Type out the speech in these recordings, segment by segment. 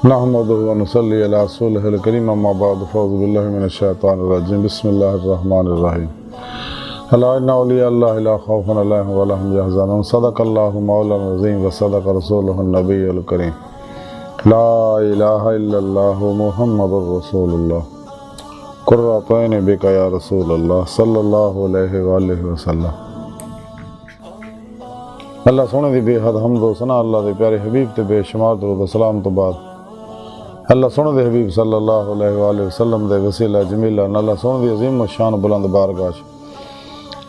نحمده ونصلي على رسوله الكريم اما بعد فاعوذ بالله من الشيطان الرجيم بسم الله الرحمن الرحيم الا ان اولياء الله لا خوف عليهم ولا هم يحزنون صدق الله مولانا العظيم وصدق رسوله النبي الكريم لا اله الا الله محمد رسول الله قرۃ عین بک یا رسول اللہ صلی اللہ علیہ وآلہ وسلم۔ اللہ سونے دی بے حد حمد و ثنا اللہ دے پیارے حبیب تے بے شمار درود و سلام تو بعد اللہ سونے دے حبیب صلی اللہ علیہ وآلہ وسلم دے وسیلہ جمیلہ اللہ سونے دی عظیم و شان بلند بارگاہ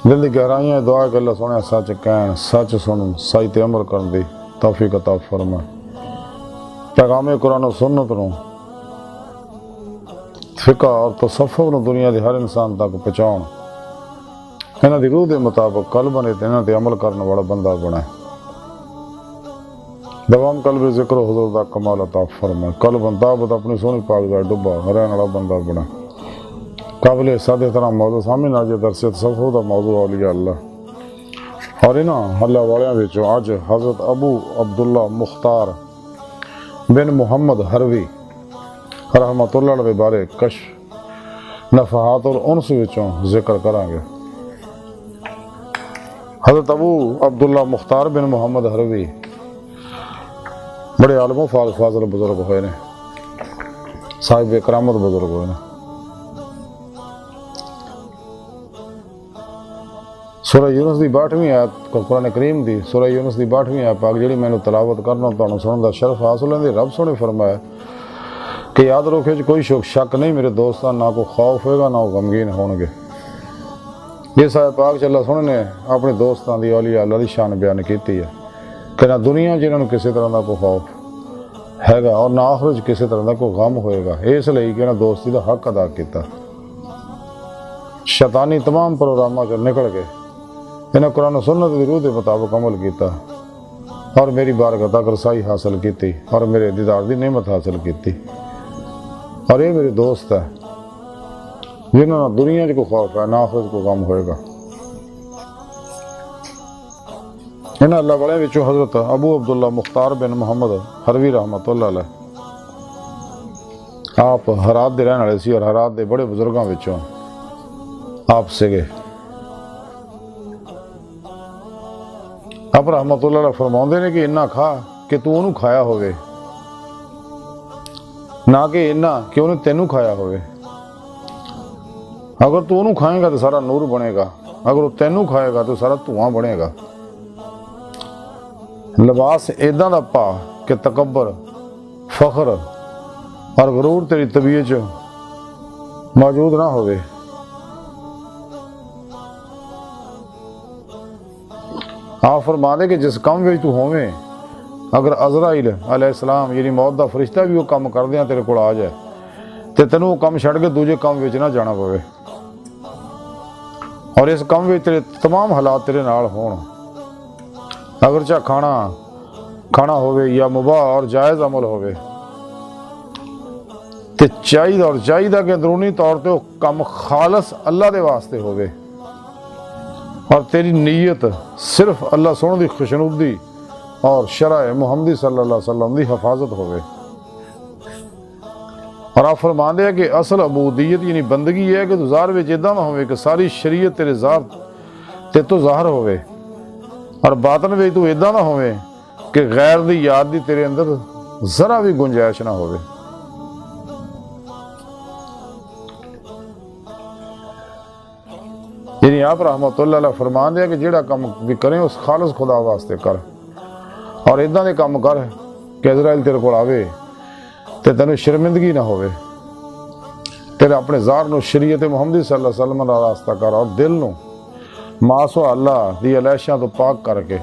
دل دی گہرائیاں دعا کہ اللہ سونے سچ کہن سچ سنن سچ تے عمل کرن دی توفیق عطا فرمائے۔ پیغام قرآن و سنت نو فقہ اور تصوف نو دنیا دے ہر انسان تک پہنچاؤن انہاں دی روح دے مطابق قلب نے انہاں تے عمل کرنے والا بندہ بنائے۔ دوام قلب ذکر و حضور دا کمال عطا فرمائے۔ قلب انتابت اپنی سونی پاک دا ڈبا رہن والا بندہ بنائے۔ قابل سادہ طرح موضوع سامنے آج درس تصوف دا موضوع اولیاء اللہ اور انہاں اللہ والیاں وچوں اج حضرت ابو عبداللہ مختار بن محمد حروی رحمۃ اللہ علیہ بارے کشف نفحات اور انس وچوں ذکر کریں گے۔ حضرت ابو عبداللہ مختار بن محمد حروی بڑے عالم و فاضل بزرگ ہوئے نے، صاحب کرامت بزرگ ہوئے نے۔ سورہ یونس دی 62ویں آیت قرآن کریم دی سورہ یونس دی 62ویں آیت پاک جڑی میں تلاوت کرنا تانوں سنن دا شرف حاصل ہے۔ رب سونے فرمایا کہ یاد رکھے کوئی شک نہیں میرے دوستان نہ کو خوف ہوئے گا نہ وہ غمگین ہون گے۔ یہ آیت پاک اللہ سونے نے اپنے دوستان دی اولیاء اللہ دی شان بیان کیتی ہے کہ نہ دنیا جنہوں کسی طرح کا کوئی خوف ہے گا اور نہ آخرت کسی طرح کا کوئی غم ہوئے گا، اس لیے کہ انہیں دوستی کا حق ادا کیتا۔ شیطانی تمام پروگراموں سے نکل کے انہیں قرآن و سنت دی روح دے مطابق عمل کیتا اور میری بارگاہ تک رسائی حاصل کیتی اور میرے دیدار دی نعمت حاصل کیتی۔ اور یہ میرے دوست ہے جنہوں نے دنیا کو خوف ہے نہ آخرت کو غم ہوئے گا۔ انہاں اللہ والے وچوں حضرت ابو عبداللہ مختار بن محمد حروی رحمۃ اللہ علیہ آپ ہرات دے رہن والے سی اور ہرات دے بڑے بزرگاں وچوں آپ سگے۔ آپ رحمۃ اللہ علیہ فرماؤندے نے کہ اتنا کھا کہ تو انہوں کھایا ہوئے، نہ کہ اتنا کہ انہیں تینوں کھایا ہوئے۔ اگر تو انہوں کھائے گا تو سارا نور بنے گا، اگر وہ تینوں کھائے گا تو سارا دھواں بنے گا۔ لباس ایداں دا پا کہ تکبر فخر اور غرور تیری طبیعت موجود نہ ہوئے۔ آپ فرما دے کہ جس کام وچ تو ہوویں اگر عزرائیل علیہ السلام یعنی موت دا فرشتہ بھی وہ کام کر دیاں تیرے کول آ جائے تے تینوں وہ کام چھڑ کے دوجے کام وچ نہ جانا پوے اور اس کام وچ تیرے تمام حالات تیرے نال ہون۔ اگرچہ کھانا ہوئے یا مباح اور جائز عمل ہوئے تے چاہیدہ کہ اندرونی طور تے وہ کم خالص اللہ دے واسطے ہوئے اور تیری نیت صرف اللہ سونے دی خوشنودی اور شرع محمدی صلی اللہ علیہ وسلم دی حفاظت ہوئے۔ اور آپ فرما دے کہ اصل عبودیت یعنی بندگی یہ ہے کہ تو ظاہر وچ اداں نہ ہوئے کہ ساری شریعت تیرے ذات تے تو ظاہر ہوئے اور باطن وچ تو اداں نہ ہوئے کہ غیر دی یاد دی تیرے اندر ذرا بھی گنجائش نہ ہوئے۔ یعنی آپ رحمۃ اللہ علیہ فرمان دیا کہ جیڑا کام بھی کریں اس خالص خدا واسطے کر اور اداں دے کام کر کہ عزرائیل تیرے کول آوے تے تینوں شرمندگی نہ ہوئے۔ تیرے اپنے ذات نو شریعت محمدی صلی اللہ علیہ وسلم دا راستہ کر اور دل نو معاصو اللہ دی علیشاں تو پاک کر کے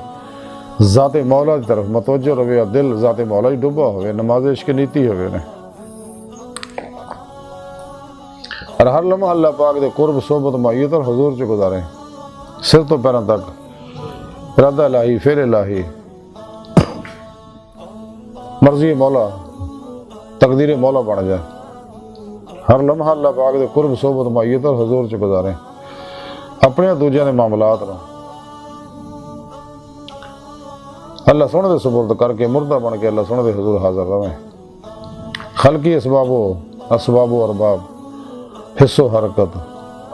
ذات مولا دی طرف متوجہ رہے اور دل ذات مولا ہی ڈوبا ہوئے، نماز عشق نیتی ہوئے نے اور ہر لمحہ اللہ پاک دے قرب صحبت معیت اور حضور چ گزاریں سر تو پیروں تک ارادہ الہی فعل الہی مرضی مولا تقدیر مولا بن جائے۔ ہر لمحہ اللہ پاک دے قرب صحبت معیت اور حضور چ گزاریں اپنے دوجیاں دے معاملات نو اللہ سونے دے سپرد کر کے مردہ بن کے اللہ سونے دے حضور حاضر رہیں۔ خلقی اسباب و ارباب، حص و حرکت،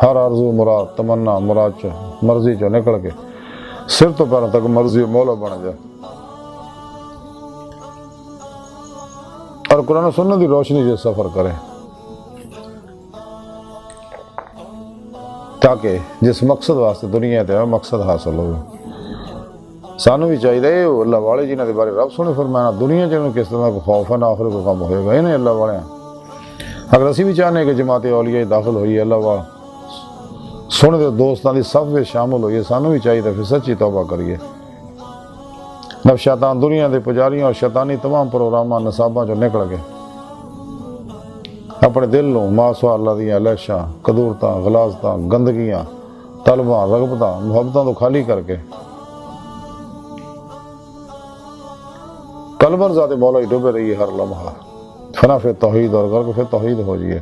ہر آرزو مراد تمنا مراد مرضی چو نکل کے سر تو پیروں تک مرضی مولا بن جائے، اور قرآن و سنت کی روشنی سے سفر کرے، تاکہ جس مقصد واسطے دنیا تے مقصد حاصل ہو۔ سانو بھی چاہیے اللہ والے جنہوں کے بارے رب سونے فرمایا دنیا چ کس طرح کو خوف ہے نہ آخر کو کم ہوئے گا، انہیں اللہ والے اگر اسی بھی چاہنے کہ جماعت اولیاء داخل ہوئی اللہ والا سونے دے دوستان دی صف میں شامل ہوئی، سانو بھی چاہیے پھر سچی توبہ کریے، نب شیطان دنیا دے پجاریوں اور شیطانی تمام پروگراماں نصاباں جو نکل گئے، اپنے دل نو ماسوا اللہ دیاں لہشاں قدورتاں غلاظتاں گندگیاں طلباں رغبتاں محبتاں تو خالی کر کے قلبر ذات مولا ہی ڈوبے رہی ہے ہر لمحہ، فنا پھر توحید اور غرق پھر توحید ہو جائیے،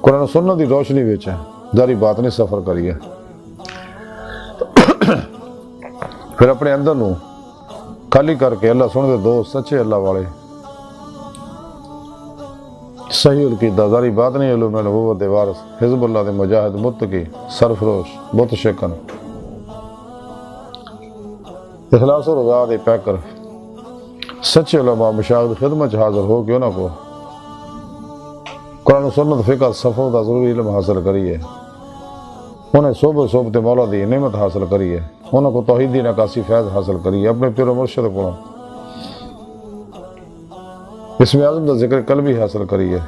قرآن و سنت دی روشنی وچ داری بات نہیں سفر کریے، پھر اپنے اندر نو خالی کر کے اللہ سن دے دوست سچے اللہ والے صحیح القیدہ داری بات نہیں علوم نبوت دے وارث حزب اللہ دے مجاہد متقی سرفروش بت شکن اخلاص و رضا دے پیکر سچے علماء مشاہد خدمت حاضر ہو کے انہوں کو قرآن و سنت فقہ صفوں دا ضروری علم حاصل کریے، انہیں صحبت مولا دی نعمت حاصل کریے، انہوں کو توحیدی نکاسی فیض حاصل کریے، اپنے پیر و مرشد کو اسم اعظم دا ذکر قلبی حاصل کریے،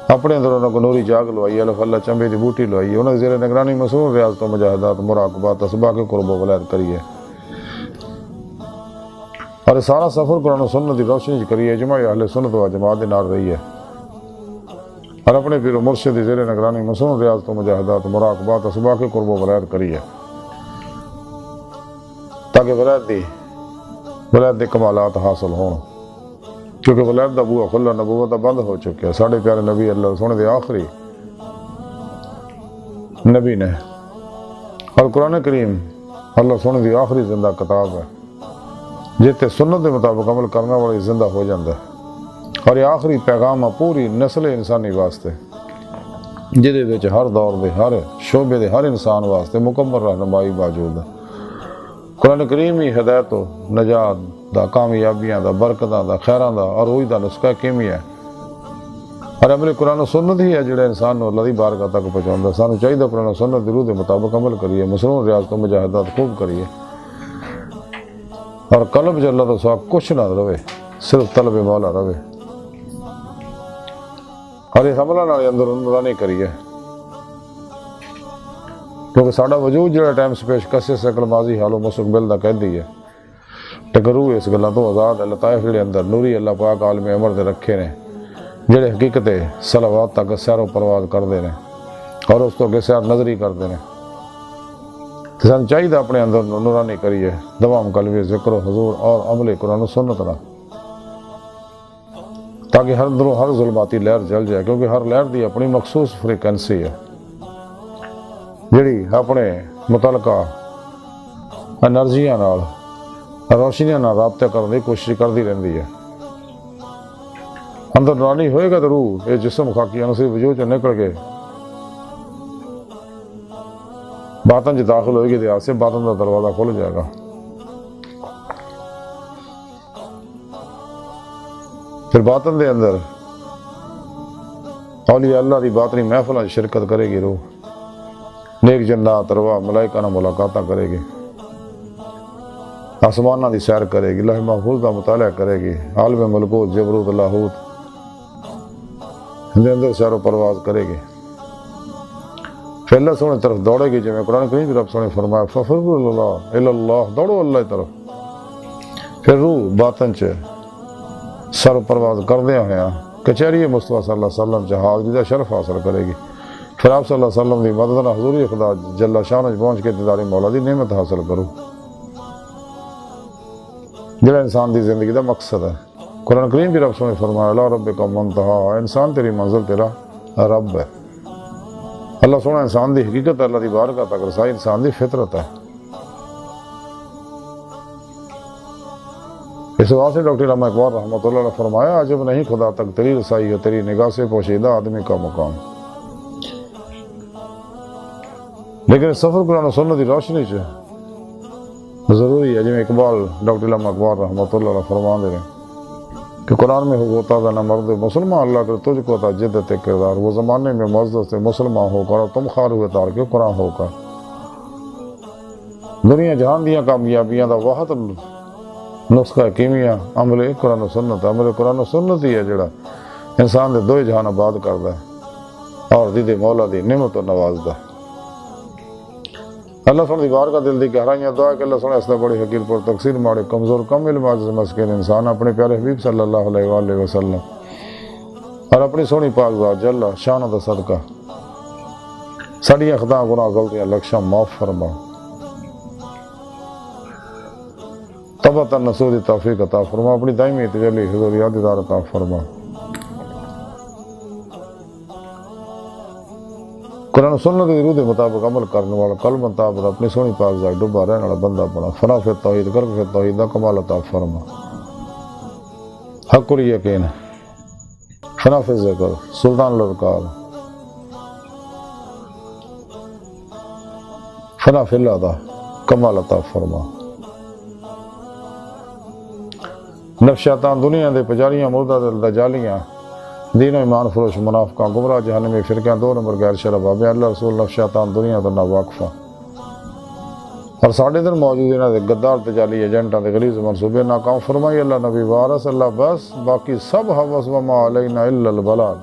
اپنے اندر انہوں کو نوری جاگ لوائی، الف اللہ چمبے دی بوٹی لوائی، انہوں زیر نگرانی مصنون ریاضت و مجاہدات مراقبات اسباق قرب و ولایت کریے، اور سارا سفر قرآن و سنت دی روشنی کریے، اجماع اہل سنت و جماعت نال رہی ہے، اور اپنے پیر و مرشد دی زیر نگرانی مصنون ریاضت و مجاہدات مراقبات اسباق قرب و ولایت کریے، تاکہ ولایت دی کمالات حاصل ہوں، کیونکہ ولایت دا بوہا کھلا نبوت دا بند ہو چکے ہیں، ساڑھے پیارے نبی اللہ سونے دے آخری نبی نے، اور قرآن کریم اللہ سونے دی آخری زندہ کتاب ہے جیتے سنت دے مطابق عمل کرنے والی زندہ ہو جاندہ ہے، اور یہ آخری پیغام ہے پوری نسل انسانی واسطے جدے وچ ہر دور دے ہر شعبے دے ہر انسان واسطے مکمل رہنمائی موجود ہے، قرآن کریم ہی ہدایت و نجات دا کامیابیاں دا برکتاں دا خیراں دا اور وہی دا نسخہ کیمی ہے، اور عمل قرآن و سنت ہی ہے جڑا انسان نو اللہ دی بارگاہ تک پہنچاوندا، سانو چاہیے قرآن و سنت دی روح دے مطابق عمل کریے، مصنون ریاضت و مجاہدات خوب کریے، اور قلب جو اللہ تو سوا کچھ نہ رہے، صرف طلب مولا رہے، اور اس عملہ نال اندر نورانی کریے، کیونکہ ساڑا وجود جڑا ٹائم سپیش کسے سکل ماضی حال و مستقبل دا کہہ دی ہے، ٹکرو اس گلہ تو آزاد لطائف جڑے اندر نوری اللہ پاک عالم عمر دے رکھے نے، جڑے حقیقت صلوات تک سیر و پرواز کر دے نے، اور اس تو کہ سیر نظری کر دے نے، سن چاہیے اپنے اندر نورانی کریے، دوام قلبی ذکر و حضور اور عمل قرآن و سنت نہ، تاکہ ہر دروں ہر ظلماتی لہر جل جائے، کیونکہ ہر لہر دی اپنی مخصوص فریکینسی ہے جڑی اپنے متعلقہ انرجیاں نال روشنیاں نال رابطہ کرنے کی کوشش کرتی رہتی ہے، اندر نورانی ہوئے گا تو روح یہ جسم خاکی عنصر وجود سے نکل کے باطن جو داخل ہوئے گی دیہات سے باطن کا دروازہ کھل جائے گا، پھر باطن دے اندر اولیاء اللہ دی باطنی محفلہ شرکت کرے گی، روح نیک جنات ارواح ملائکہ نہ ملاقاتہ کرے گی، آسمانہ دی سیر کرے گی، لوح محفوظ دا مطالعہ کرے گی، عالم ملکوت جبروت لاہوت دے اندر سیر و پرواز کرے گی، پھر اللہ سونے طرف دوڑے گی، جب قرآن کریم رب سونے فرمایا ففروا اللہ دوڑو اللہ طرف، پھر روح باطن چ سر و پرواز کردے ہوئے کچہری مصطفیٰ صلی اللہ علیہ وسلم چ حاضری دا شرف حاصل کرے گی، پھر آپ صلی اللہ علیہ وسلم دی مدد نہ حضوری خدا جل شان پہنچ کے دیدار مولا دی نعمت حاصل کرو، جڑا انسان دی زندگی دا مقصد ہے، قرآن کریم کی رب سونے فرمایا اللہ ربک منتہا، انسان تیری منزل تیرا رب ہے، اللہ سونا انسان دی حقیقت ہے، اللہ دی بارگاہ تک رسائی انسان دی فطرت ہے، اس اس واسطے ڈاکٹر علامہ اقبال رحمۃ اللہ علیہ فرمایا عجب نہیں خدا تک تیری رسائی ہے تیری نگاہ سے پوشیدہ آدمی کا مقام. لیکن سفر قرآن و سنت کی روشنی ضروری ہے جی اقبال ڈاکٹر علامہ اقبال رحمۃ اللہ علیہ فرما دے رہے کہ قرآن میں ہوتا تھا نہ مرد مسلمان اللہ کر تجھ کو تھا جدت کردار وہ زمانے میں معزز سے مسلمان ہو کر اور تم خار ہوئے تار کے قرآن ہو کر. دنیا جہان دیا کامیابیاں دا واحد نسخہ کیمیا عمل قرآن و سنت. عمل قرآن و سنت ہی ہے جڑا انسان دے دو جہان آباد کردا ہے اور دیدے مولا دی نعمت و نوازدا. اللہ سن دی بار کا دل دی گہرائیاں دعا کہ اللہ سن اس دا بڑی حقیر پر تقصیر ماڑے کمزور کم علم عاجز مسکین انسان اپنے پیارے حبیب صلی اللہ علیہ وآلہ وسلم اور اپنی سونی پاک ذات جل شان دا صدقہ ساڈیاں خطاں گناہ غلطیاں لکشاں معاف فرما. توبہ نصوح دی توفیق عطا فرما. اپنی دائمی تجلی حضور یادگار عطا فرما. قرآن و سنت دی روح دے مطابق عمل کرنے والا قلب مطابق اپنی سونی پاک ذات ڈوبا رہنے والا بندہ بنا. فنا فی التوحید غرق فی التوحید دا کمال عطا فرما. حق الیقین فنا فی الذکر سلطان الاذکار فنا فی الادا کمال عطا فرما. نفس شیطان دنیا دے پجاریاں مردہ دل دجالیاں دین و ایمان فروش منافقاں گمراہ جہنمی فرقیاں 2 نمبر غیر شرع بابے اللہ رسول نفس شیطان دنیا تو نہ واقفہ اور ساڑھے دن موجود انہاں دے غدار تجالی ایجنٹاں دے غلیظ منصوبے ناکام فرمائی. اللہ نبی وارث اللہ بس باقی سب حوث وما علینا الا البلاغ.